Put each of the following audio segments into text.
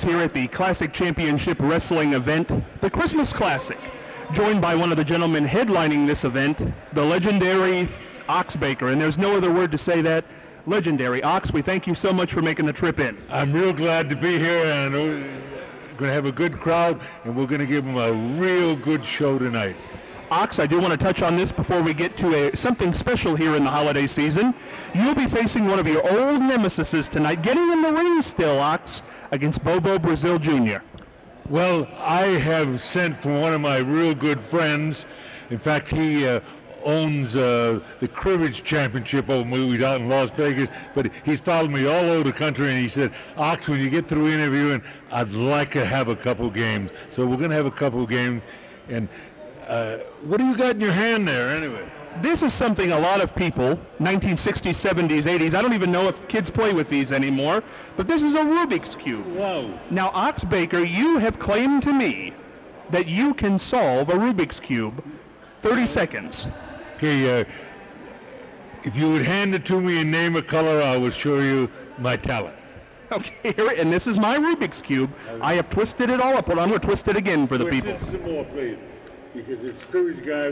Here at the Classic Championship Wrestling event, the Christmas Classic, joined by one of the gentlemen headlining this event, the legendary Ox Baker, and there's no other word to say that. Legendary Ox, we thank you so much for making the trip in. I'm real glad to be here, and I know we're going to have a good crowd, and we're going to give them a real good show tonight. Ox, I do want to touch on this before we get to something special here in the holiday season. You'll be facing one of your old nemesises tonight, getting in the ring still, Ox, against Bobo Brazil Jr. Well, I have sent for one of my real good friends. In fact, he owns the cribbage championship over movies out in Las Vegas, but he's followed me all over the country, and he said, Ox, when you get through interviewing, I'd like to have a couple games. So we're going to have a couple games, and what do you got in your hand there, anyway? This is something a lot of people, 1960s, 70s, 80s, I don't even know if kids play with these anymore, but this is a Rubik's Cube. Wow. Now, Ox Baker, you have claimed to me that you can solve a Rubik's Cube. 30 seconds. Okay, if you would hand it to me and name a color, I will show you my talent. Okay, and this is my Rubik's Cube. I have twisted it all up, but I'm going to twist it again for the people. Twist it some more, please. Because this cribbage guy,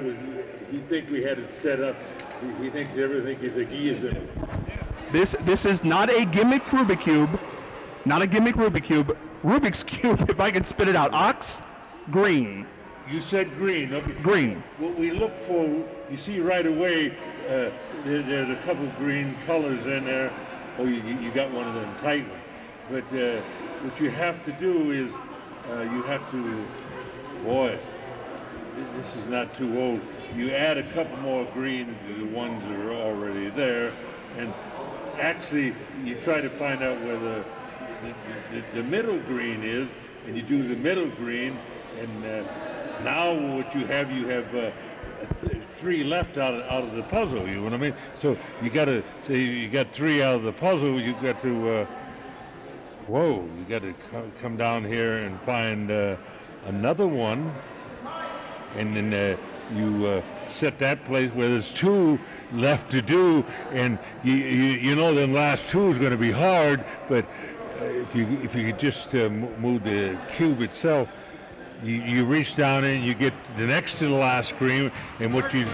he thinks we had it set up. He thinks everything is a geism. This is not a gimmick Rubik's Cube. Not a gimmick Rubik's Cube. Rubik's Cube, if I can spit it out. Ox, green. You said green. Okay. Green. What we look for, you see right away, there's a couple of green colors in there. Oh, you got one of them tight ones. But what you have to do is, you have to, boy, this is not too old. You add a couple more greens to the ones that are already there, and actually you try to find out where the middle green is, and you do the middle green, and now what you have three left out of the puzzle. You know what I mean? So you got to say you got three out of the puzzle. You got to you got to come down here and find another one. And then you set that place where there's two left to do, and you know the last two is going to be hard. But if you could just move the cube itself, you reach down and you get the next to the last screen, and what you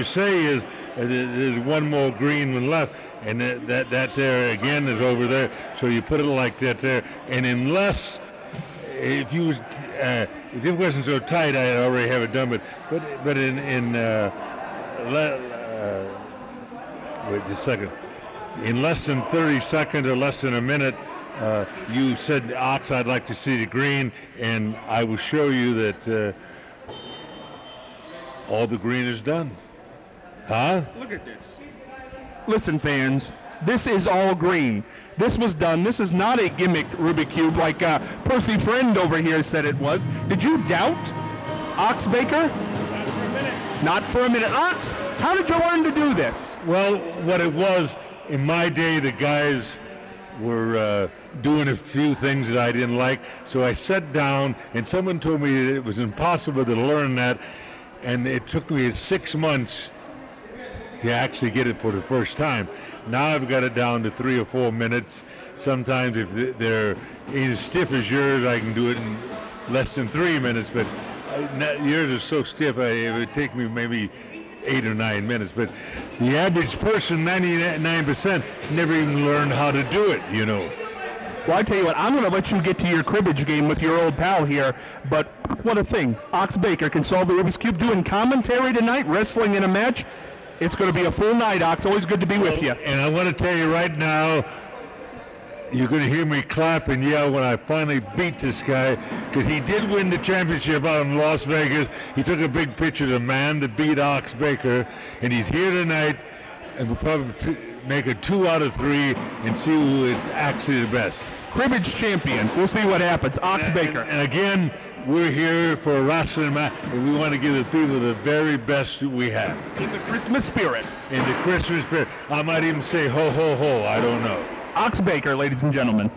say is there's one more green one left, and that there again is over there. So you put it like that there, and unless if it wasn't so tight, I'd already have it done. But wait just a second. In less than 30 seconds or less than a minute, you said, Ox, I'd like to see the green, and I will show you that all the green is done. Huh? Look at this. Listen, fans. This is all green. This was done. This is not a gimmick Rubik's Cube like Percy Friend over here said it was. Did you doubt Ox Baker? Not for a minute. Not for a minute. Ox, how did you learn to do this? Well, what it was, in my day, the guys were doing a few things that I didn't like. So I sat down, and someone told me that it was impossible to learn that. And it took me 6 months to actually get it for the first time. Now I've got it down to 3 or 4 minutes. Sometimes if they're as stiff as yours, I can do it in less than 3 minutes, but yours is so stiff, it would take me maybe 8 or 9 minutes. But the average person, 99%, never even learned how to do it, you know. Well, I tell you what, I'm going to let you get to your cribbage game with your old pal here, but what a thing. Ox Baker can solve the Rubik's Cube, doing commentary tonight, wrestling in a match. It's going to be a full night, Ox. Always good to be with you. And I want to tell you right now, you're going to hear me clap and yell when I finally beat this guy, because he did win the championship out in Las Vegas. He took a big picture of the man that beat Ox Baker, and he's here tonight, and we'll probably make a 2 out of 3 and see who is actually the best. Cribbage champion. We'll see what happens. Ox Baker. And again, we're here for a wrestling match, and we want to give the people the very best that we have. In the Christmas spirit. In the Christmas spirit. I might even say ho, ho, ho. I don't know. Ox Baker, ladies and gentlemen.